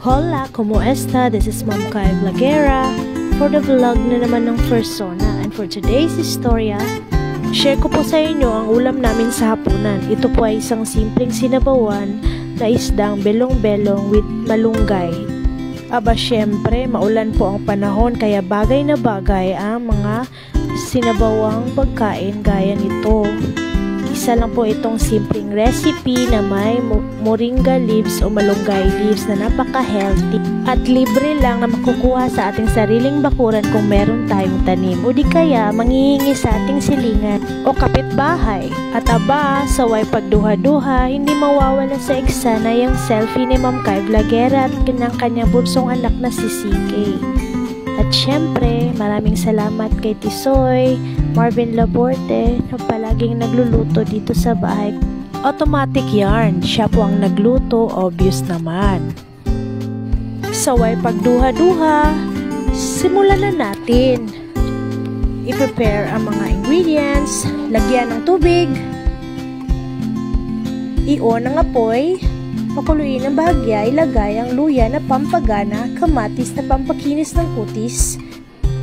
Hola, ¿cómo esta? This is Ma'am Kai Vlogera for the vlog na naman ng Persona. And for today's istorya, share ko po sa inyo ang ulam namin sa hapunan. Ito po ay isang simpleng sinabawan na isdang belong-belong with malunggay. Aba syempre, maulan po ang panahon kaya bagay na bagay ang mga sinabawang pagkain gaya nito. Isa lang po itong simpleng recipe na may moringa leaves o malunggay leaves na napaka-healthy at libre lang na makukuha sa ating sariling bakuran kung meron tayong tanim o di kaya manghihingi sa ating silingan o kapitbahay. At aba, saway pagduha-duha, hindi mawawala sa eksena yung selfie ni Ma'am Kai Vlogera at ng kanyang bunsong anak na si CK. At syempre, maraming salamat kay Tisoy, Marvin Laborte na palaging nagluluto dito sa bahay. Automatic yarn, siya po ang nagluto, obvious naman. Saway pagduha-duha, simulan na natin. I-prepare ang mga ingredients, lagyan ng tubig, i-on ang apoy, pakuluin ng bahagya, ilagay ang luya na pampagana, kamatis na pampakinis ng kutis,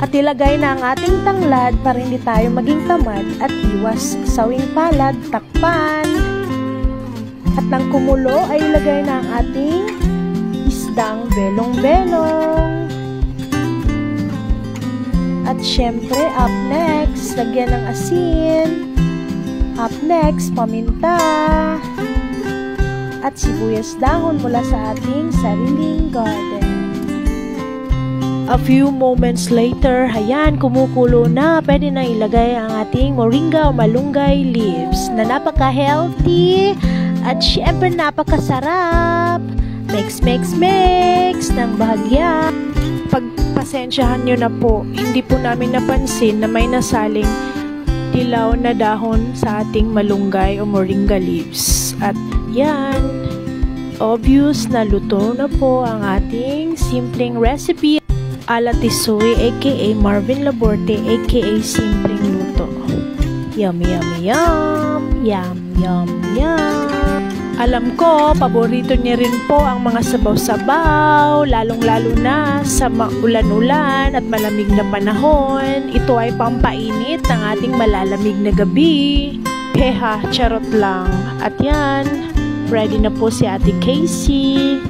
at ilagay na ang ating tanglad para hindi tayo maging tamad at iwas sawing palad, takpan. At nang kumulo ay ilagay na ang ating isdang belong-belong. At syempre, up next, lagyan ng asin. Up next, paminta. At sibuyas dahon mula sa ating sariling garden. A few moments later, ayan, kumukulo na. Pwede na ilagay ang ating moringa o malunggay leaves na napaka-healthy at syempre napakasarap. Mix ng bahagya. Pagpasensyahan nyo na po, hindi po namin napansin na may nasaling dilaw na dahon sa ating malunggay o moringa leaves. At yan, obvious na luto na po ang ating simpleng recipe ala Tisoy aka Marvin Laborte aka simpleng luto. Yum yum yum, yum yum yum. Alam ko, paborito niya rin po ang mga sabaw-sabaw, lalong-lalo na sa ulan-ulan at malamig na panahon. Ito ay pampainit ng ating malalamig na gabi. Heha, charot lang. At yan, ready na po si Ate Casey.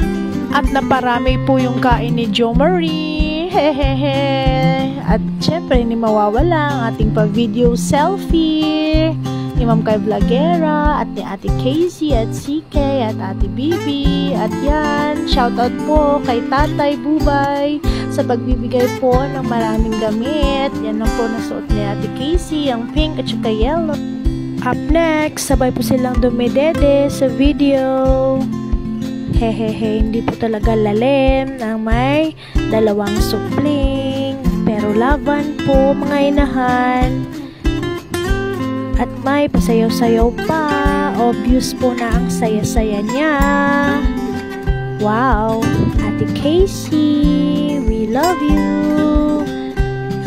At naparami po yung kain ni Jo Marie. Hehehe. At syempre, hindi mawawala ang ating pa-video selfie ni Ma'am Kai Vlogera at ni Ate Casey at CK at Ate Bibi. At yan, shoutout po kay Tatay Bubay sa pagbibigay po ng maraming gamit. Yan lang po nasuot ni Ate Casey, ang pink at saka yellow. Up next, sabay po silang dumidede sa video. Hehehe, hindi po talaga lalim ang may dalawang supling. Pero laban po mga inahan. At may pasayaw-sayaw pa. Obvious po na ang saya-saya niya. Wow, Ate Casey, we love you.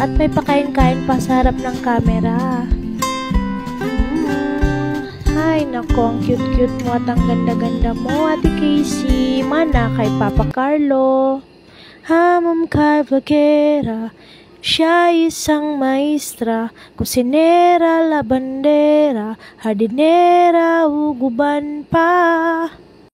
At may pakain-kain pa sa harap ng camera. Ay, nako, ang cute-cute mo at ang ganda-ganda mo, Ate Casey. Mana kay Papa Carlo. Ha, Ma'am Kai Vlogera. Siya isang maestra, kusinera, labandera, hardinera, uguban pa.